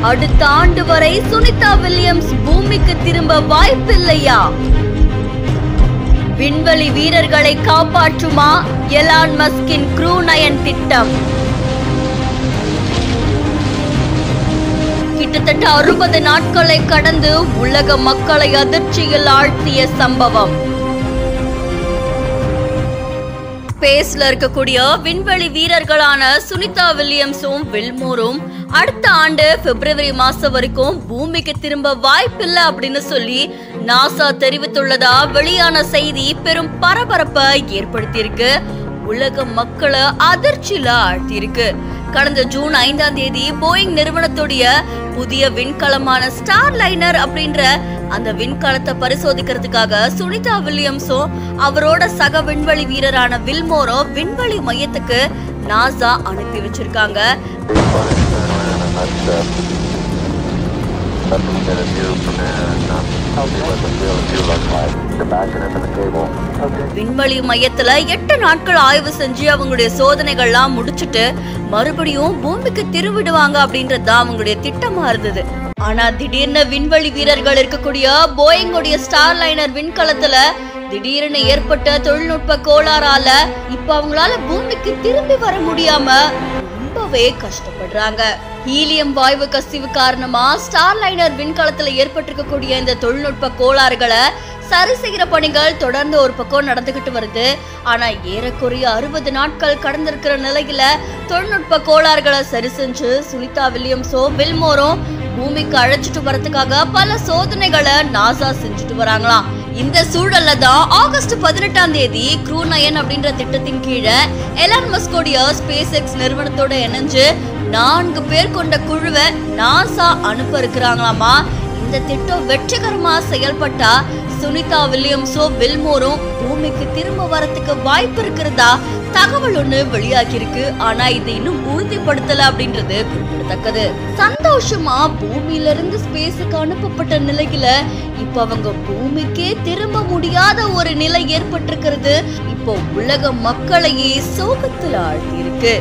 அடுத்த ஆண்டு வரை சுனிதா வில்லியம்ஸ் பூமிக்கு திரும்ப வாய்ப்பில்லையா? விண்வெளி வீரர்களை காப்பாற்றுமா எலான் மஸ்கின் க்ரூ 9 திட்டம்? கிட்டத்தட்ட 60 நாட்களை கடந்து உலக மக்களை அதிர்ச்சியில் ஆழ்த்திய சம்பவம். ஸ்பேஸ்ல இருக்கக்கூடிய விண்வெளி வீரர்களான சுனிதா வில்லியம்ஸும் வில்மோரும் அடுத்த ஆண்டு பிப்ரவரி மாசம் வரைக்கும் பூமிக்கு திரும்ப வாய்ப்பில்லை அப்படின்னு சொல்லி நாசா தெரிவித்துள்ளதா வெளியான செய்தி பெரும் பரபரப்பை ஏற்படுத்தியிருக்கு. உலக மக்களை அதிர்ச்சியில ஆழ்த்தியிருக்கு. கடந்த ஜூன் 5ஆம் தேதி போயிங் நிறுவனத்துடைய புதிய விண்கலமான ஸ்டார் லைனர் அப்படின்ற அந்த விண்கலத்தை பரிசோதிக்கிறதுக்காக சுனிதா வில்லியம்ஸும் அவரோட சக விண்வெளி வீரரான வில்மோரும் விண்வெளி மையத்துக்கு நாசா அனுப்பி வச்சிருக்காங்க. விண்வெளி மையத்துல 8 நாட்கள் ஆய்வு செஞ்சு அவங்களுடைய சோதனைகள்லாம் முடிச்சுட்டு மறுபடியும் பூமிக்கு திரும்பிடுவாங்க அப்படின்றதுதான் அவங்களுடைய திட்டமா இருந்தது. ஆனா திடீர்னு விண்வெளி வீரர்கள் இருக்கக்கூடிய போயிங்குடைய ஸ்டார் லைனர் விண்கலத்துல திடீர்னு ஏற்பட்ட தொழில்நுட்ப கோளாறால இப்ப அவங்களால பூமிக்கு திரும்பி வர முடியாம ரொம்பவே கஷ்டப்படுறாங்க. ஹீலியம் வாயு கசிவு காரணமா ஸ்டார் லைனர் விண்கலத்துல ஏற்பட்டிருக்கக்கூடிய இந்த தொழில்நுட்ப கோளாறுகளை சரி செய்கிற பணிகள் தொடர்ந்து ஒரு பக்கம் நடந்துகிட்டு வருது. ஆனா ஏறக்குறைய 60 நாட்கள் கடந்திருக்கிற நிலையில தொழில்நுட்ப கோளாறுகளை சரி செஞ்சு சுனிதா வில்லியம்ஸும் வில்மோரும் பூமிக்கு அழைச்சிட்டு வரதுக்காக பல சோதனைகளை நாசா செஞ்சுட்டு வராங்களாம். இந்த சூழல்ல தான் ஆகஸ்ட் 18ஆம் தேதி க்ரூ 9 அப்படின்ற திட்டத்தின் கீழே எலான் மஸ்கோடைய ஸ்பேஸ் எக்ஸ் நிறுவனத்தோட இணைஞ்சு 4 பேர் கொண்ட குழுவை நாசா அனுப்ப இருக்கிறாங்களாமா. இந்த திட்டம் வெற்றிகரமா செயல்பட்டா சுனிதா வில்லியம்ஸும் வில்மோரும் பூமிக்கு திரும்ப வரத்துக்கு வாய்ப்பு இருக்கிறதா தகவல் ஒண்ணு வெளியாகி இருக்கு. ஆனா இது இன்னும் உறுதிப்படுத்தல அப்படின்றது குறிப்பிடத்தக்கது. சந்தோஷமா பூமியில இருந்து ஸ்பேஸுக்கு அனுப்பப்பட்ட நிலையில இப்ப அவங்க பூமிக்கே திரும்ப முடியாத ஒரு நிலை ஏற்பட்டிருக்கிறது. இப்போ உலக மக்களையே சோகத்துல ஆழ்த்தி இருக்கு.